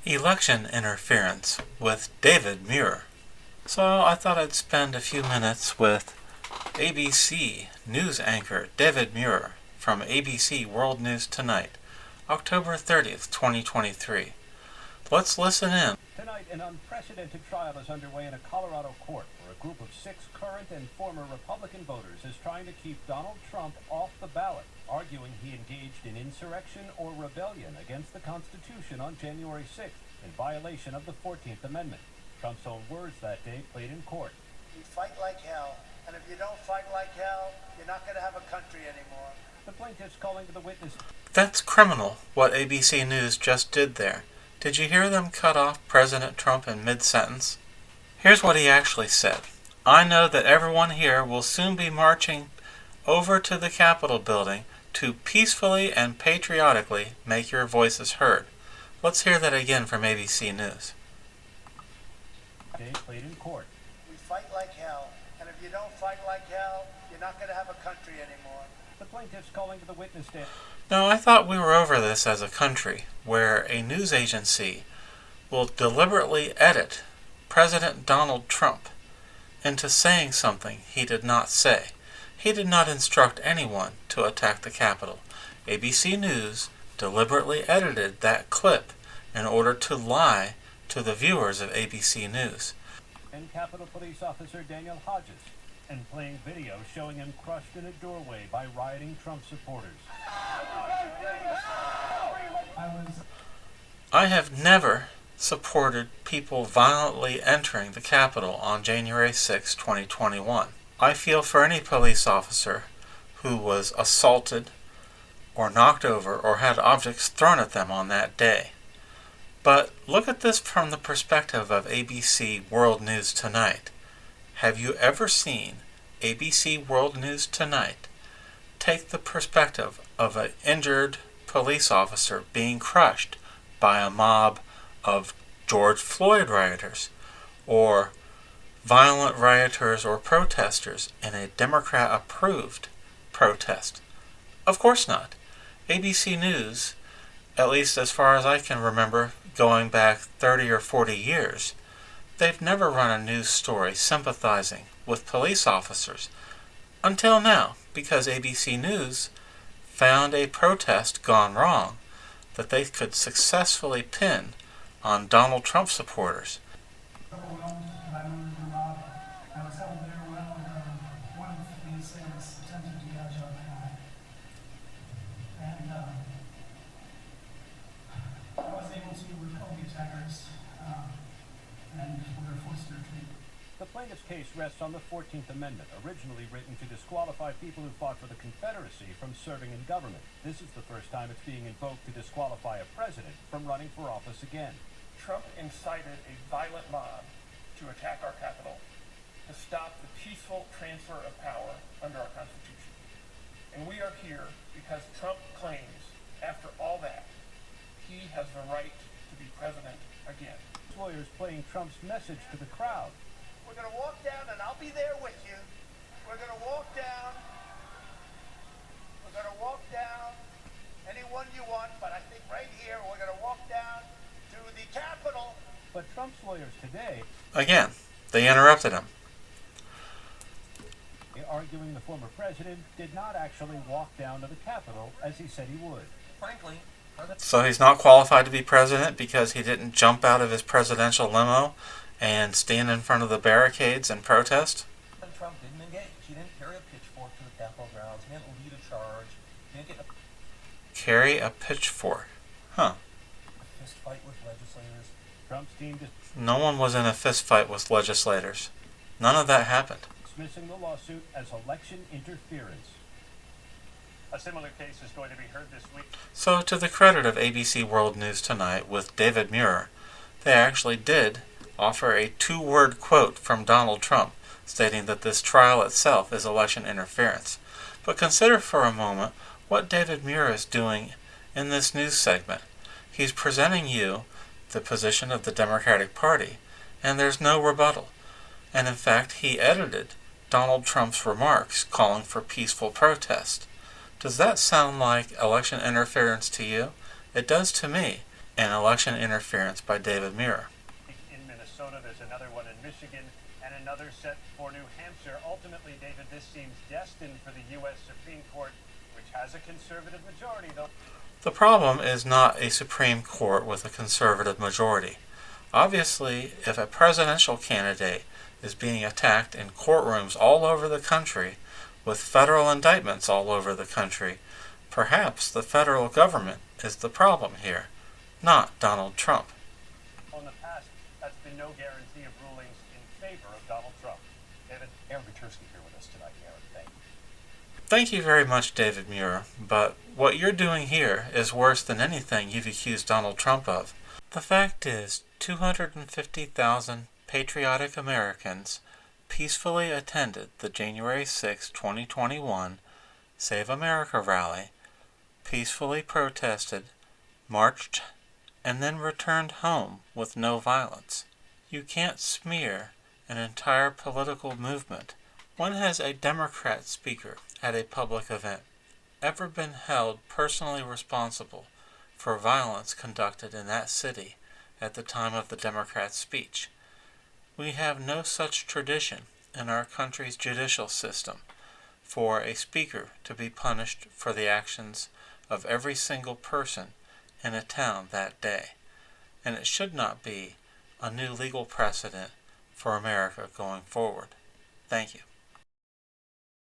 Election interference with David Muir. So I thought I'd spend a few minutes with ABC news anchor David Muir from ABC World News Tonight, October 30th, 2023. Let's listen in. Tonight, an unprecedented trial is underway in a Colorado court where a group of 6 current and former Republican voters is trying to keep Donald Trump off the ballot, arguing he engaged in insurrection or rebellion against the Constitution on January 6th in violation of the 14th Amendment. Trump's own words that day played in court. We fight like hell, and if you don't fight like hell, you're not going to have a country anymore. The plaintiffs calling to the witness. That's criminal, what ABC News just did there. Did you hear them cut off President Trump in mid-sentence? Here's what he actually said. I know that everyone here will soon be marching over to the Capitol building to peacefully and patriotically make your voices heard. Let's hear that again from ABC News. Day played in court. We fight like hell, and if you don't fight like hell, you're not going to have a country anymore. The plaintiffs calling to the witness stand. No, I thought we were over this as a country, where a news agency will deliberately edit President Donald Trump into saying something he did not say. He did not instruct anyone to attack the Capitol. ABC News deliberately edited that clip in order to lie to the viewers of ABC News. And Capitol Police Officer Daniel Hodges, and playing video showing him crushed in a doorway by rioting Trump supporters. I have never supported people violently entering the Capitol on January 6, 2021. I feel for any police officer who was assaulted or knocked over or had objects thrown at them on that day. But look at this from the perspective of ABC World News Tonight. Have you ever seen ABC World News Tonight take the perspective of an injured police officer being crushed by a mob of George Floyd rioters or violent rioters or protesters in a Democrat-approved protest? Of course not. ABC News, at least as far as I can remember, going back 30 or 40 years, they've never run a news story sympathizing with police officers until now, because ABC News found a protest gone wrong that they could successfully pin on Donald Trump supporters. The plaintiff's case rests on the 14th Amendment, originally written to disqualify people who fought for the Confederacy from serving in government. This is the first time it's being invoked to disqualify a president from running for office again. Trump incited a violent mob to attack our Capitol to stop the peaceful transfer of power under our Constitution. And we are here because Trump claims, after all that, he has the right to be president again. Lawyers playing Trump's message to the crowd. We're going to walk down, and I'll be there with you. We're going to walk down. We're going to walk down anyone you want, but I think right here we're going to walk down to the Capitol. But Trump's lawyers today, Again, they interrupted him. arguing the former president did not actually walk down to the Capitol as he said he would. Frankly, So he's not qualified to be president because he didn't jump out of his presidential limo and stand in front of the barricades and protest? President Trump didn't engage. He didn't carry a pitchfork to the Capitol grounds. He didn't lead a charge. He didn't get a Carry a pitchfork. Huh. fist fight with legislators. Trump's team No one was in a fist fight with legislators. None of that happened. dismissing the lawsuit as election interference. a similar case is going to be heard this week. So to the credit of ABC World News Tonight with David Muir, they actually did offer a 2-word quote from Donald Trump stating that this trial itself is election interference. But consider for a moment what David Muir is doing in this news segment. He's presenting you the position of the Democratic Party, and there's no rebuttal. And in fact, he edited Donald Trump's remarks calling for peaceful protest. Does that sound like election interference to you? It does to me. and election interference by David Muir. In Minnesota, there's another one in Michigan, and another set for New Hampshire. Ultimately, David, this seems destined for the U.S. Supreme Court, which has a conservative majority, though. The problem is not a Supreme Court with a conservative majority. Obviously, if a presidential candidate is being attacked in courtrooms all over the country, with federal indictments all over the country, perhaps the federal government is the problem here, not Donald Trump. In the past, that's been no guarantee of rulings in favor of Donald Trump. David? Aaron Gutersky here with us tonight, Aaron. Thank you. Thank you very much, David Muir, but what you're doing here is worse than anything you've accused Donald Trump of. The fact is, 250,000 patriotic Americans peacefully attended the January 6, 2021 Save America rally, peacefully protested, marched, and then returned home with no violence. You can't smear an entire political movement. When has a Democrat speaker at a public event ever been held personally responsible for violence conducted in that city at the time of the Democrat's speech? We have no such tradition in our country's judicial system for a speaker to be punished for the actions of every single person in a town that day, and it should not be a new legal precedent for America going forward. Thank you.